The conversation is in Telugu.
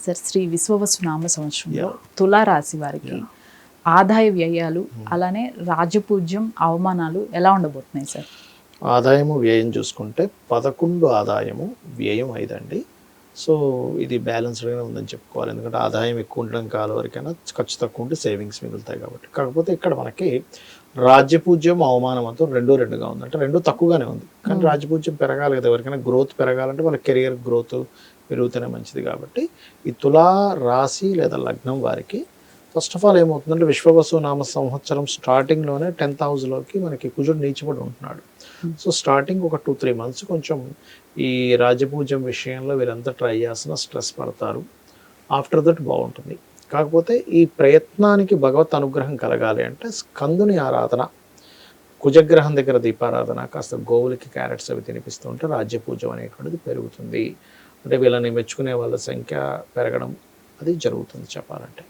సార్ శ్రీ విశ్వవసునామ సంవత్సరంలో తులా రాశి వారికి ఆదాయ వ్యయాలు అలానే రాజపూజ్యం అవమానాలు ఎలా ఉండబోతున్నాయి సార్? ఆదాయము వ్యయం చూసుకుంటే 11 ఆదాయము వ్యయం 5 అండి. సో ఇది బ్యాలెన్స్డ్గానే ఉందని చెప్పుకోవాలి. ఎందుకంటే ఆదాయం ఎక్కువ ఉండడం కాలం వరకైనా ఖర్చు తక్కువ ఉంటే సేవింగ్స్ మిగులుతాయి కాబట్టి. కాకపోతే ఇక్కడ మనకి రాజ్యపూజ్యం అవమానం అంతా రెండుగా ఉంది. అంటే రెండు తక్కువగానే ఉంది, కానీ రాజ్యపూజ్యం పెరగాలి కదా. ఎవరికైనా గ్రోత్ పెరగాలంటే వాళ్ళ కెరియర్ గ్రోత్ పెరుగుతూనే మంచిది. కాబట్టి ఈ తులా రాశి లేదా లగ్నం వారికి ఫస్ట్ ఆఫ్ ఆల్ ఏమవుతుందంటే విశ్వవసు నామ సంవత్సరం స్టార్టింగ్లోనే 10th హౌస్లోకి మనకి కుజుడు నీచబడి ఉంటున్నాడు. సో స్టార్టింగ్ ఒక 2-3 months కొంచెం ఈ రాజపూజ్యం విషయంలో వీరంతా ట్రై చేసిన స్ట్రెస్ పడతారు. ఆఫ్టర్ దట్ బాగుంటుంది. కాకపోతే ఈ ప్రయత్నానికి భగవత్ అనుగ్రహం కలగాలి అంటే స్కందుని ఆరాధన, కుజగ్రహం దగ్గర దీపారాధన, కాస్త గోవులకి క్యారెట్స్ అవి తినిపిస్తూ ఉంటే రాజ్యపూజ్యం అనేటువంటిది పెరుగుతుంది. అంటే వీళ్ళని మెచ్చుకునే వాళ్ళ సంఖ్య పెరగడం అది జరుగుతుంది చెప్పాలంటే.